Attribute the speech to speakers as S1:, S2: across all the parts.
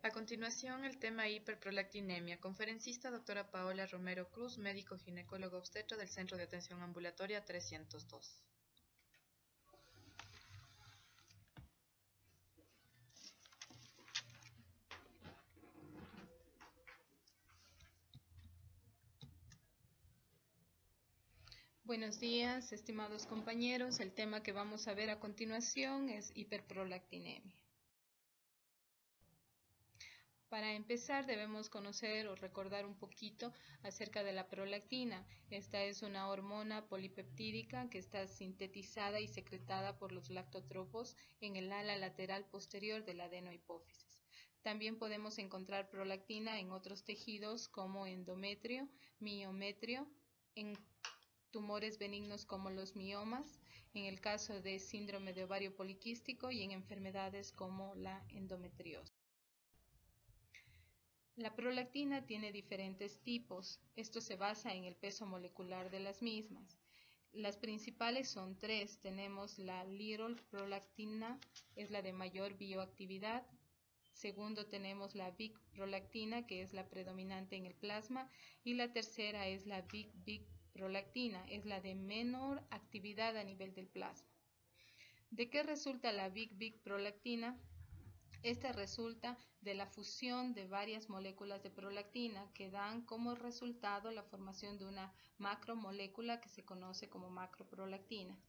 S1: A continuación, el tema hiperprolactinemia. Conferencista doctora Paola Romero Cruz, médico ginecólogo obstetra del Centro de Atención Ambulatoria 302.
S2: Buenos días, estimados compañeros. El tema que vamos a ver a continuación es hiperprolactinemia. Para empezar, debemos conocer o recordar un poquito acerca de la prolactina. Esta es una hormona polipeptídica que está sintetizada y secretada por los lactótropos en el ala lateral posterior del adenohipófisis. También podemos encontrar prolactina en otros tejidos como endometrio, miometrio, en tumores benignos como los miomas, en el caso de síndrome de ovario poliquístico y en enfermedades como la endometriosis. La prolactina tiene diferentes tipos. Esto se basa en el peso molecular de las mismas. Las principales son tres. Tenemos la lirol-prolactina, es la de mayor bioactividad. Segundo, tenemos la Vic-prolactina, que es la predominante en el plasma. Y la tercera es la Vic-Vic-prolactina, es la de menor actividad a nivel del plasma. ¿De qué resulta la Vic-Vic-prolactina? Esta resulta de la fusión de varias moléculas de prolactina que dan como resultado la formación de una macromolécula que se conoce como macroprolactina.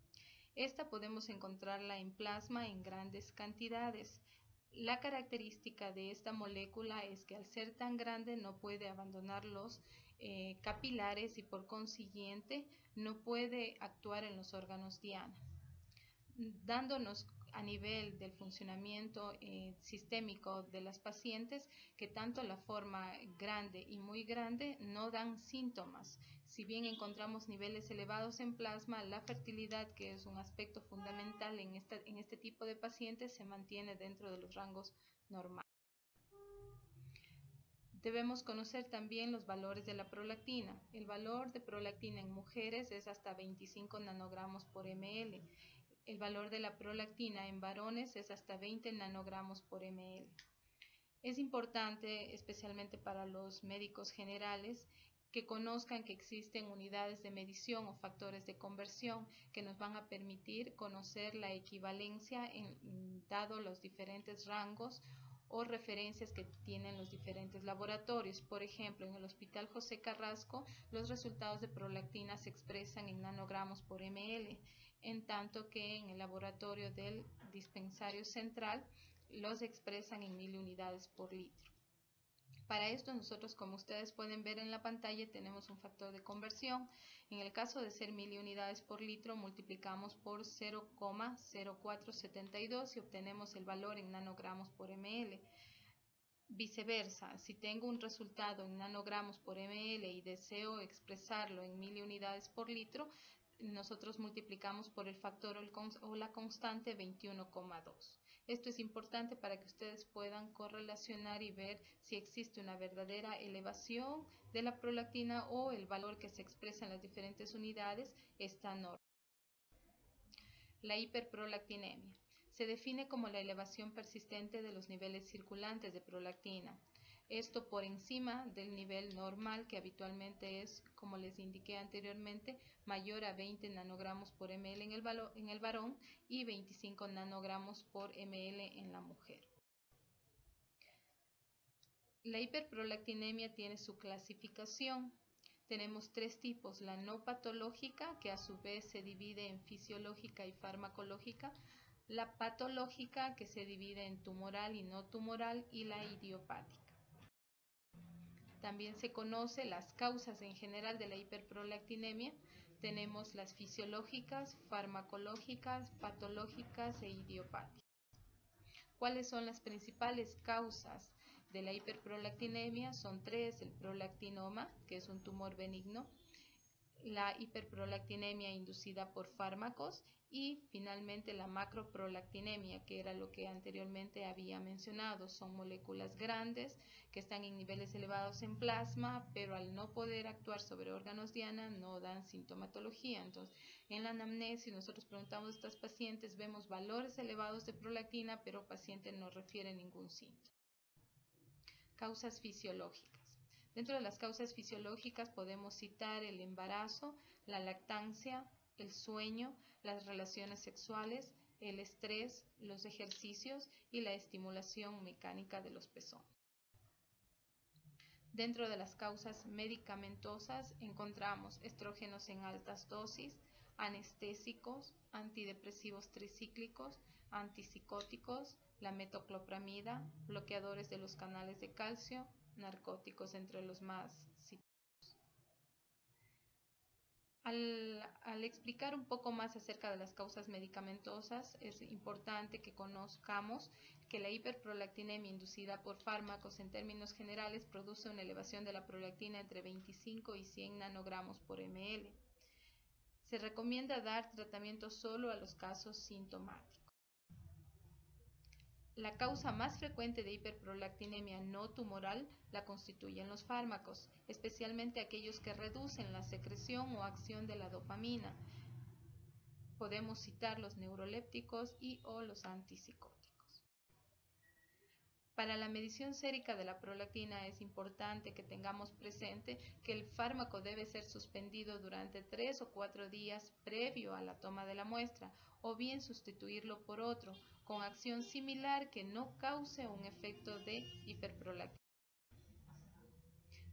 S2: Esta podemos encontrarla en plasma en grandes cantidades. La característica de esta molécula es que al ser tan grande no puede abandonar los capilares y por consiguiente no puede actuar en los órganos diana, dándonos a nivel del funcionamiento sistémico de las pacientes que tanto la forma grande y muy grande no dan síntomas. Si bien encontramos niveles elevados en plasma, la fertilidad, que es un aspecto fundamental en este tipo de pacientes, se mantiene dentro de los rangos normales. Debemos conocer también los valores de la prolactina. El valor de prolactina en mujeres es hasta 25 nanogramos por ml. El valor de la prolactina en varones es hasta 20 nanogramos por ml. Es importante, especialmente para los médicos generales, que conozcan que existen unidades de medición o factores de conversión que nos van a permitir conocer la equivalencia dado los diferentes rangos o referencias que tienen los diferentes laboratorios. Por ejemplo, en el Hospital José Carrasco, los resultados de prolactina se expresan en nanogramos por ml, en tanto que en el laboratorio del dispensario central los expresan en 1000 unidades por litro. Para esto nosotros, como ustedes pueden ver en la pantalla, tenemos un factor de conversión. En el caso de ser 1000 unidades por litro, multiplicamos por 0,0472 y obtenemos el valor en nanogramos por ml. Viceversa, si tengo un resultado en nanogramos por ml y deseo expresarlo en 1000 unidades por litro, nosotros multiplicamos por el factor o la constante 21,2. Esto es importante para que ustedes puedan correlacionar y ver si existe una verdadera elevación de la prolactina o el valor que se expresa en las diferentes unidades está normal. La hiperprolactinemia se define como la elevación persistente de los niveles circulantes de prolactina. Esto por encima del nivel normal, que habitualmente es, como les indiqué anteriormente, mayor a 20 nanogramos por ml en el varón y 25 nanogramos por ml en la mujer. La hiperprolactinemia tiene su clasificación. Tenemos tres tipos: la no patológica, que a su vez se divide en fisiológica y farmacológica; la patológica, que se divide en tumoral y no tumoral; y la idiopática. También se conocen las causas en general de la hiperprolactinemia. Tenemos las fisiológicas, farmacológicas, patológicas e idiopáticas. ¿Cuáles son las principales causas de la hiperprolactinemia? Son tres: el prolactinoma, que es un tumor benigno; la hiperprolactinemia inducida por fármacos; y finalmente la macroprolactinemia, que era lo que anteriormente había mencionado. Son moléculas grandes que están en niveles elevados en plasma, pero al no poder actuar sobre órganos diana no dan sintomatología. Entonces, en la anamnesis nosotros preguntamos a estas pacientes, vemos valores elevados de prolactina, pero el paciente no refiere ningún síntoma. Causas fisiológicas. Dentro de las causas fisiológicas podemos citar el embarazo, la lactancia, el sueño, las relaciones sexuales, el estrés, los ejercicios y la estimulación mecánica de los pezones. Dentro de las causas medicamentosas encontramos estrógenos en altas dosis, anestésicos, antidepresivos tricíclicos, antipsicóticos, la metoclopramida, bloqueadores de los canales de calcio, narcóticos entre los más citados. Al explicar un poco más acerca de las causas medicamentosas, es importante que conozcamos que la hiperprolactinemia inducida por fármacos en términos generales produce una elevación de la prolactina entre 25 y 100 nanogramos por ml. Se recomienda dar tratamiento solo a los casos sintomáticos. La causa más frecuente de hiperprolactinemia no tumoral la constituyen los fármacos, especialmente aquellos que reducen la secreción o acción de la dopamina. Podemos citar los neurolépticos o los antipsicóticos. Para la medición sérica de la prolactina es importante que tengamos presente que el fármaco debe ser suspendido durante 3 o 4 días previo a la toma de la muestra, o bien sustituirlo por otro, con acción similar que no cause un efecto de hiperprolactinemia.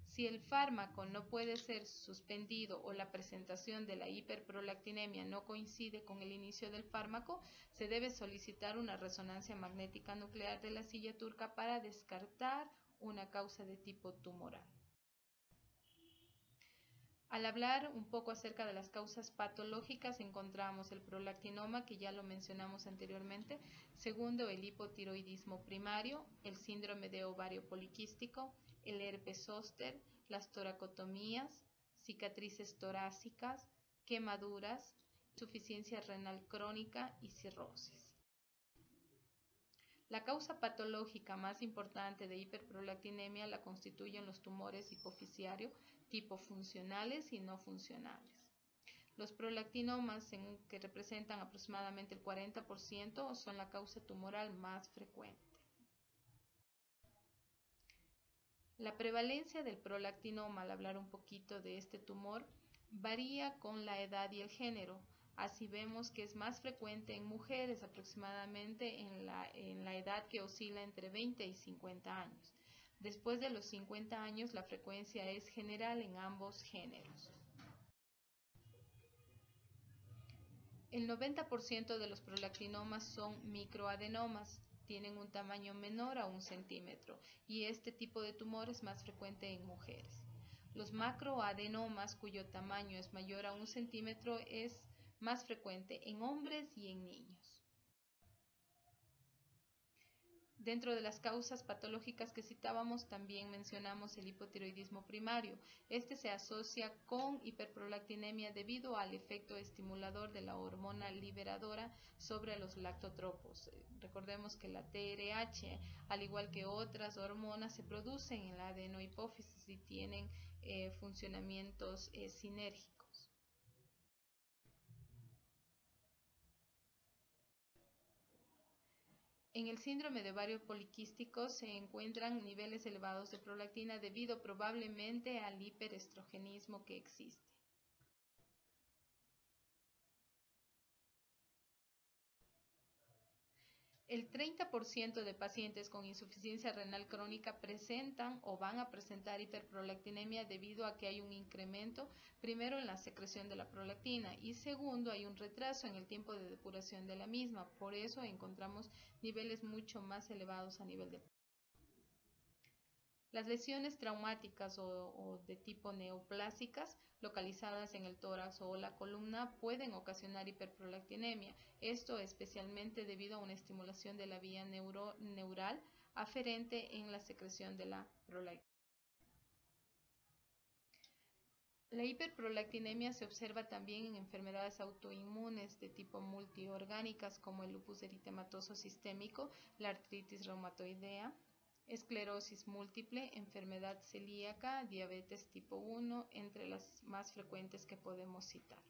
S2: Si el fármaco no puede ser suspendido o la presentación de la hiperprolactinemia no coincide con el inicio del fármaco, se debe solicitar una resonancia magnética nuclear de la silla turca para descartar una causa de tipo tumoral. Al hablar un poco acerca de las causas patológicas, encontramos el prolactinoma, que ya lo mencionamos anteriormente, segundo el hipotiroidismo primario, el síndrome de ovario poliquístico, el herpes zóster, las toracotomías, cicatrices torácicas, quemaduras, insuficiencia renal crónica y cirrosis. La causa patológica más importante de hiperprolactinemia la constituyen los tumores hipofisiario, tipo funcionales y no funcionales. Los prolactinomas, que representan aproximadamente el 40%, son la causa tumoral más frecuente. La prevalencia del prolactinoma, al hablar un poquito de este tumor, varía con la edad y el género. Así vemos que es más frecuente en mujeres, aproximadamente en la edad que oscila entre 20 y 50 años. Después de los 50 años, la frecuencia es general en ambos géneros. El 90% de los prolactinomas son microadenomas, tienen un tamaño menor a 1 centímetro, y este tipo de tumor es más frecuente en mujeres. Los macroadenomas, cuyo tamaño es mayor a 1 centímetro, es más frecuente en hombres y en niños. Dentro de las causas patológicas que citábamos, también mencionamos el hipotiroidismo primario. Este se asocia con hiperprolactinemia debido al efecto estimulador de la hormona liberadora sobre los lactotropos. Recordemos que la TRH, al igual que otras hormonas, se producen en la adenohipófisis y tienen funcionamientos sinérgicos. En el síndrome de ovario poliquístico se encuentran niveles elevados de prolactina debido probablemente al hiperestrogenismo que existe. El 30% de pacientes con insuficiencia renal crónica presentan o van a presentar hiperprolactinemia debido a que hay un incremento, primero en la secreción de la prolactina y segundo hay un retraso en el tiempo de depuración de la misma. Por eso encontramos niveles mucho más elevados a nivel de... Las lesiones traumáticas o de tipo neoplásicas localizadas en el tórax o la columna pueden ocasionar hiperprolactinemia, esto especialmente debido a una estimulación de la vía neural aferente en la secreción de la prolactina. La hiperprolactinemia se observa también en enfermedades autoinmunes de tipo multiorgánicas como el lupus eritematoso sistémico, la artritis reumatoidea, esclerosis múltiple, enfermedad celíaca, diabetes tipo 1, entre las más frecuentes que podemos citar.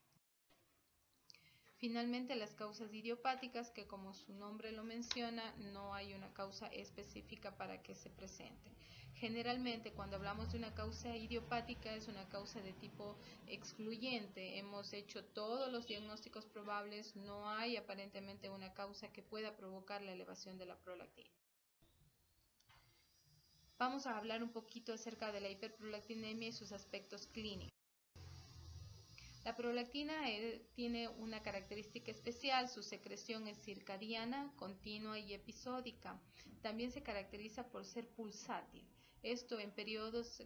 S2: Finalmente, las causas idiopáticas, que como su nombre lo menciona, no hay una causa específica para que se presenten. Generalmente, cuando hablamos de una causa idiopática, es una causa de tipo excluyente. Hemos hecho todos los diagnósticos probables, no hay aparentemente una causa que pueda provocar la elevación de la prolactina. Vamos a hablar un poquito acerca de la hiperprolactinemia y sus aspectos clínicos. La prolactina tiene una característica especial, su secreción es circadiana, continua y episódica. También se caracteriza por ser pulsátil, esto en periodos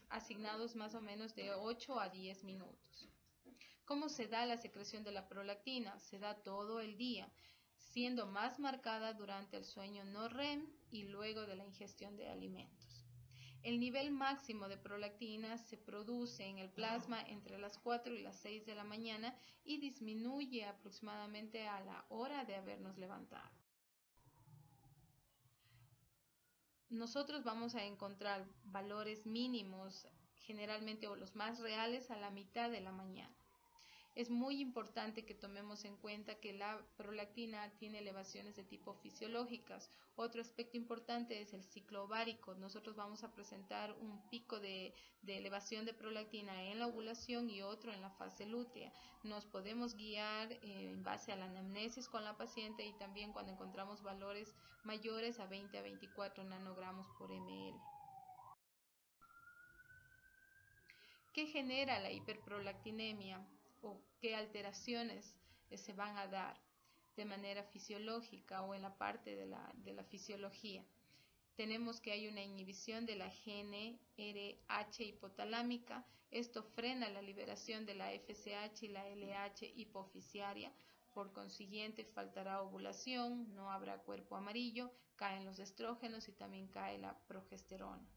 S2: asignados más o menos de 8 a 10 minutos. ¿Cómo se da la secreción de la prolactina? Se da todo el día, siendo más marcada durante el sueño no REM y luego de la ingestión de alimentos. El nivel máximo de prolactina se produce en el plasma entre las 4 y las 6 de la mañana y disminuye aproximadamente a la hora de habernos levantado. Nosotros vamos a encontrar valores mínimos, generalmente o los más reales, a la mitad de la mañana. Es muy importante que tomemos en cuenta que la prolactina tiene elevaciones de tipo fisiológicas. Otro aspecto importante es el ciclo ovárico. Nosotros vamos a presentar un pico de elevación de prolactina en la ovulación y otro en la fase lútea. Nos podemos guiar en base a la anamnesis con la paciente y también cuando encontramos valores mayores a 20 a 24 nanogramos por ml. ¿Qué genera la hiperprolactinemia? ¿O qué alteraciones se van a dar de manera fisiológica o en la parte de la fisiología? Tenemos que hay una inhibición de la GnRH hipotalámica. Esto frena la liberación de la FSH y la LH hipofisiaria. Por consiguiente, faltará ovulación, no habrá cuerpo amarillo, caen los estrógenos y también cae la progesterona.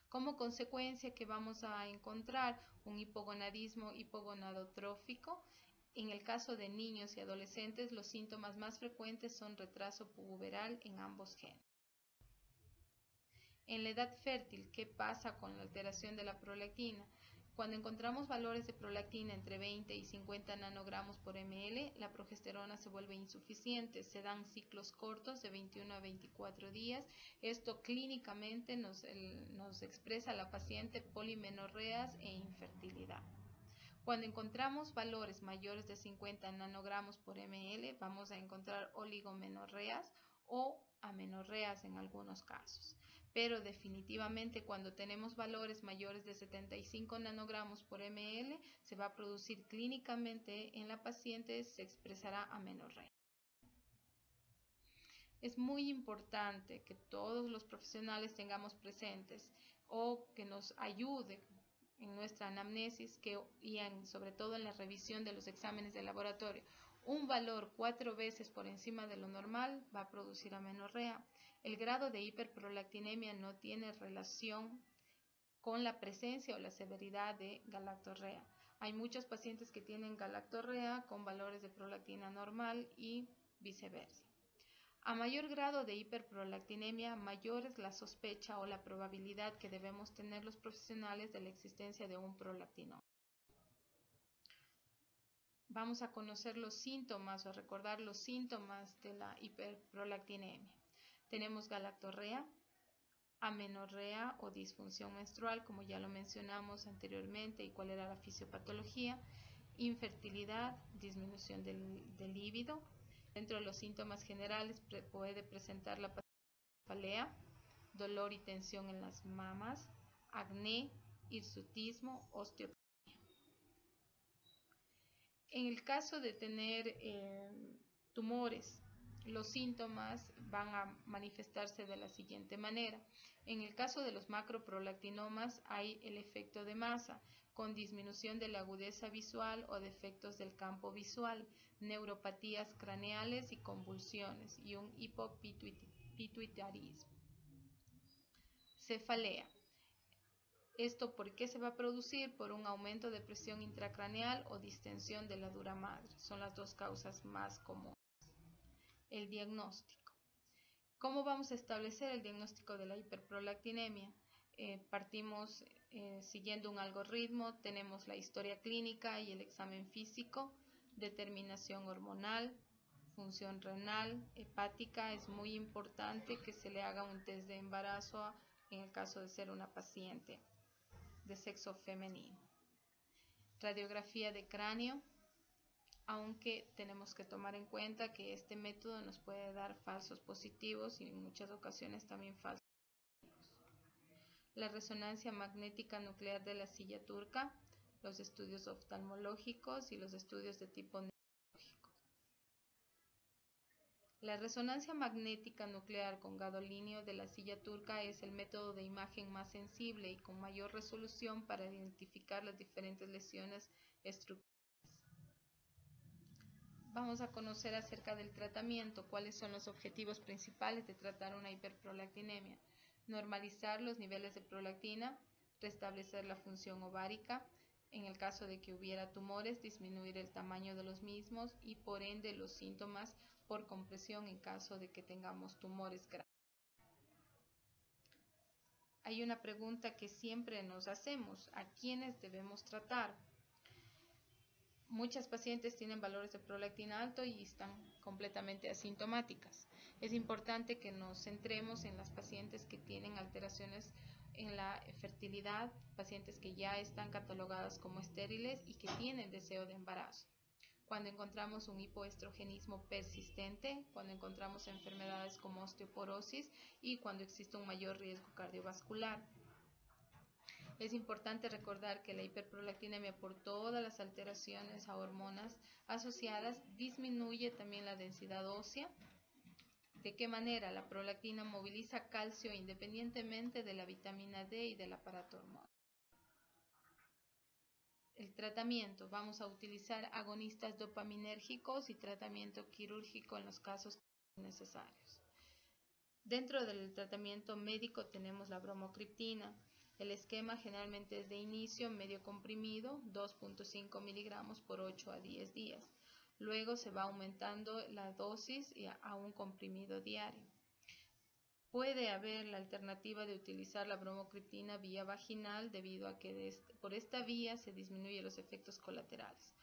S2: Como consecuencia, que vamos a encontrar un hipogonadismo hipogonadotrófico. En el caso de niños y adolescentes, los síntomas más frecuentes son retraso puberal en ambos genes. En la edad fértil, ¿qué pasa con la alteración de la prolactina? Cuando encontramos valores de prolactina entre 20 y 50 nanogramos por ml, la progesterona se vuelve insuficiente, se dan ciclos cortos de 21 a 24 días. Esto clínicamente nos expresa a la paciente polimenorreas e infertilidad. Cuando encontramos valores mayores de 50 nanogramos por ml, vamos a encontrar oligomenorreas o amenorreas en algunos casos. Pero definitivamente cuando tenemos valores mayores de 75 nanogramos por ml, se va a producir clínicamente en la paciente, se expresará amenorrea. Es muy importante que todos los profesionales tengamos presentes o que nos ayuden en nuestra anamnesis sobre todo en la revisión de los exámenes de laboratorio. Un valor 4 veces por encima de lo normal va a producir amenorrea. El grado de hiperprolactinemia no tiene relación con la presencia o la severidad de galactorrea. Hay muchos pacientes que tienen galactorrea con valores de prolactina normal y viceversa. A mayor grado de hiperprolactinemia, mayor es la sospecha o la probabilidad que debemos tener los profesionales de la existencia de un prolactinoma. Vamos a conocer los síntomas o recordar los síntomas de la hiperprolactinemia. Tenemos galactorrea, amenorrea o disfunción menstrual, como ya lo mencionamos anteriormente y cuál era la fisiopatología, infertilidad, disminución del líbido. Dentro de los síntomas generales puede presentar la cefalea, dolor y tensión en las mamas, acné, hirsutismo, osteopenia. En el caso de tener tumores, los síntomas van a manifestarse de la siguiente manera. En el caso de los macroprolactinomas hay el efecto de masa, con disminución de la agudeza visual o defectos del campo visual, neuropatías craneales y convulsiones, y un hipopituitarismo. Cefalea. ¿Esto por qué se va a producir? Por un aumento de presión intracraneal o distensión de la dura madre. Son las dos causas más comunes. El diagnóstico. ¿Cómo vamos a establecer el diagnóstico de la hiperprolactinemia? Partimos Siguiendo un algoritmo, tenemos la historia clínica y el examen físico, determinación hormonal, función renal, hepática. Es muy importante que se le haga un test de embarazo en el caso de ser una paciente de sexo femenino. Radiografía de cráneo, aunque tenemos que tomar en cuenta que este método nos puede dar falsos positivos y en muchas ocasiones también falsos. La resonancia magnética nuclear de la silla turca, los estudios oftalmológicos y los estudios de tipo neurológico. La resonancia magnética nuclear con gadolinio de la silla turca es el método de imagen más sensible y con mayor resolución para identificar las diferentes lesiones estructurales. Vamos a conocer acerca del tratamiento, cuáles son los objetivos principales de tratar una hiperprolactinemia. Normalizar los niveles de prolactina, restablecer la función ovárica, en el caso de que hubiera tumores, disminuir el tamaño de los mismos y por ende los síntomas por compresión en caso de que tengamos tumores graves. Hay una pregunta que siempre nos hacemos: ¿a quiénes debemos tratar? Muchas pacientes tienen valores de prolactina alto y están completamente asintomáticas. Es importante que nos centremos en las pacientes que tienen alteraciones en la fertilidad, pacientes que ya están catalogadas como estériles y que tienen deseo de embarazo. Cuando encontramos un hipoestrogenismo persistente, cuando encontramos enfermedades como osteoporosis y cuando existe un mayor riesgo cardiovascular. Es importante recordar que la hiperprolactinemia, por todas las alteraciones a hormonas asociadas, disminuye también la densidad ósea. ¿De qué manera? La prolactina moviliza calcio independientemente de la vitamina D y del aparato hormonal. El tratamiento: vamos a utilizar agonistas dopaminérgicos y tratamiento quirúrgico en los casos necesarios. Dentro del tratamiento médico tenemos la bromocriptina. El esquema generalmente es de inicio medio comprimido, 2.5 miligramos por 8 a 10 días. Luego se va aumentando la dosis a un comprimido diario. Puede haber la alternativa de utilizar la bromocriptina vía vaginal debido a que por esta vía se disminuyen los efectos colaterales.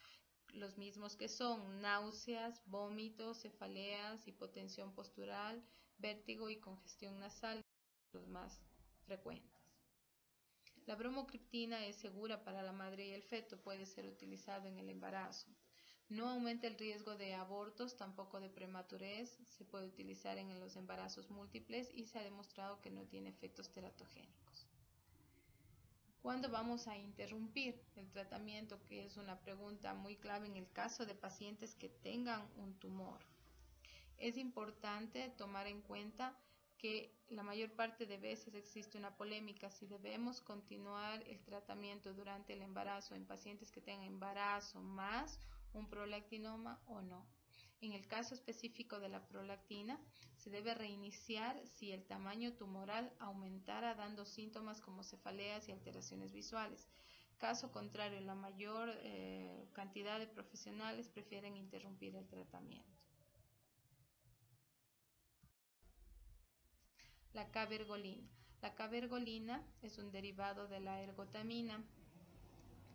S2: Los mismos que son náuseas, vómitos, cefaleas, hipotensión postural, vértigo y congestión nasal, los más frecuentes. La bromocriptina es segura para la madre y el feto, puede ser utilizado en el embarazo. No aumenta el riesgo de abortos, tampoco de prematurez, se puede utilizar en los embarazos múltiples y se ha demostrado que no tiene efectos teratogénicos. ¿Cuándo vamos a interrumpir el tratamiento? Que es una pregunta muy clave en el caso de pacientes que tengan un tumor. Es importante tomar en cuenta que la mayor parte de veces existe una polémica si debemos continuar el tratamiento durante el embarazo en pacientes que tengan embarazo más un prolactinoma o no. En el caso específico de la prolactina, se debe reiniciar si el tamaño tumoral aumentara dando síntomas como cefaleas y alteraciones visuales. Caso contrario, la mayor cantidad de profesionales prefieren interrumpir el tratamiento. La cabergolina. La cabergolina es un derivado de la ergotamina.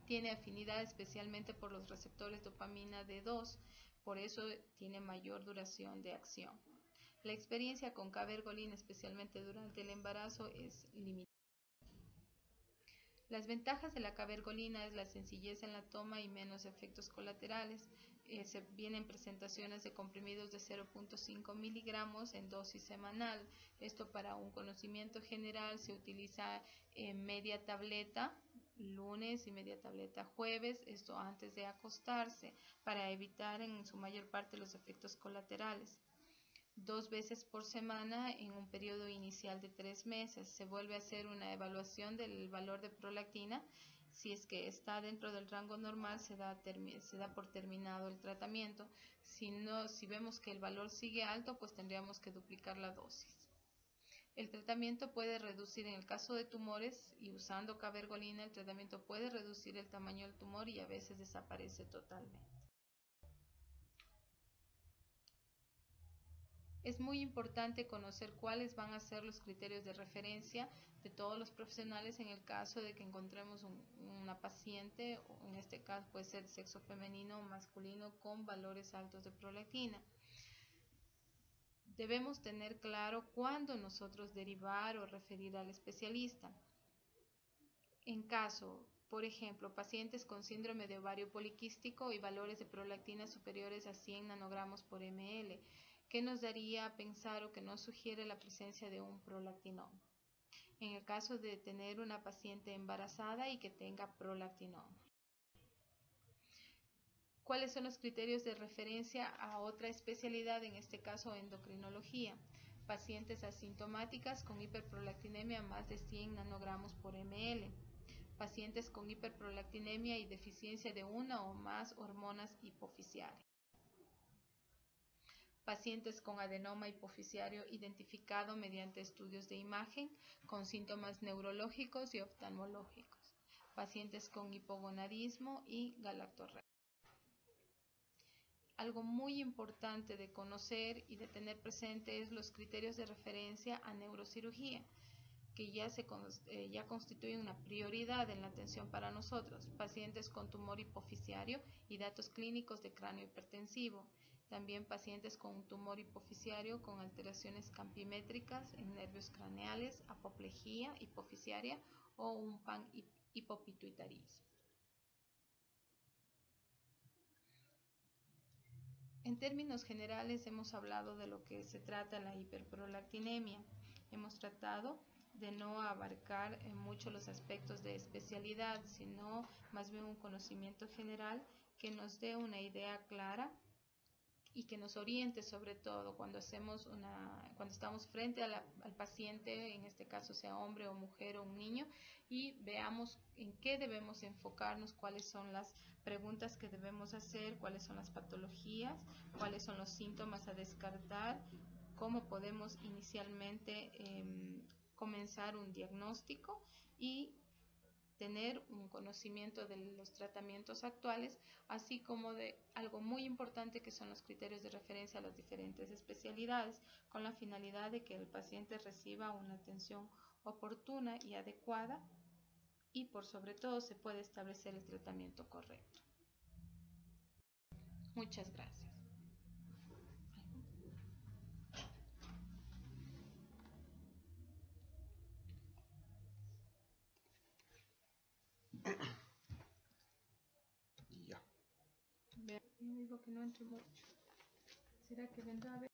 S2: Tiene afinidad especialmente por los receptores dopamina D2, por eso tiene mayor duración de acción. La experiencia con cabergolina, especialmente durante el embarazo, es limitada. Las ventajas de la cabergolina es la sencillez en la toma y menos efectos colaterales. Se vienen presentaciones de comprimidos de 0.5 miligramos en dosis semanal. Esto, para un conocimiento general, se utiliza media tableta lunes y media tableta jueves, esto antes de acostarse, para evitar en su mayor parte los efectos colaterales. 2 veces por semana en un periodo inicial de 3 meses. Se vuelve a hacer una evaluación del valor de prolactina. Si es que está dentro del rango normal, se da por terminado el tratamiento. Si vemos que el valor sigue alto, pues tendríamos que duplicar la dosis. El tratamiento puede reducir, en el caso de tumores, y usando cabergolina, el tratamiento puede reducir el tamaño del tumor y a veces desaparece totalmente. Es muy importante conocer cuáles van a ser los criterios de referencia de todos los profesionales en el caso de que encontremos una paciente, o en este caso puede ser sexo femenino o masculino, con valores altos de prolactina. Debemos tener claro cuándo nosotros derivar o referir al especialista. En caso, por ejemplo, pacientes con síndrome de ovario poliquístico y valores de prolactina superiores a 100 nanogramos por ml, ¿qué nos daría a pensar o que nos sugiere la presencia de un prolactinoma? En el caso de tener una paciente embarazada y que tenga prolactinoma. ¿Cuáles son los criterios de referencia a otra especialidad, en este caso endocrinología? Pacientes asintomáticas con hiperprolactinemia más de 100 nanogramos por ml. Pacientes con hiperprolactinemia y deficiencia de una o más hormonas hipofisiarias. Pacientes con adenoma hipofisiario identificado mediante estudios de imagen con síntomas neurológicos y oftalmológicos. Pacientes con hipogonadismo y galactorrea. Algo muy importante de conocer y de tener presente es los criterios de referencia a neurocirugía, que ya constituyen una prioridad en la atención para nosotros. Pacientes con tumor hipofisiario y datos clínicos de cráneo hipertensivo. También pacientes con tumor hipofisiario con alteraciones campimétricas en nervios craneales, apoplejía hipofisiaria o un panhipopituitarismo. En términos generales hemos hablado de lo que se trata la hiperprolactinemia. Hemos tratado de no abarcar mucho los aspectos de especialidad, sino más bien un conocimiento general que nos dé una idea clara y que nos oriente sobre todo cuando estamos frente al paciente, en este caso sea hombre o mujer o un niño, y veamos en qué debemos enfocarnos, cuáles son las preguntas que debemos hacer, cuáles son las patologías, cuáles son los síntomas a descartar, cómo podemos inicialmente comenzar un diagnóstico y tener un conocimiento de los tratamientos actuales, así como de algo muy importante que son los criterios de referencia a las diferentes especialidades, con la finalidad de que el paciente reciba una atención oportuna y adecuada y por sobre todo se puede establecer el tratamiento correcto. Muchas gracias.
S3: Ya.
S2: Yo digo que no entre mucho. ¿Será que vendrá a ver?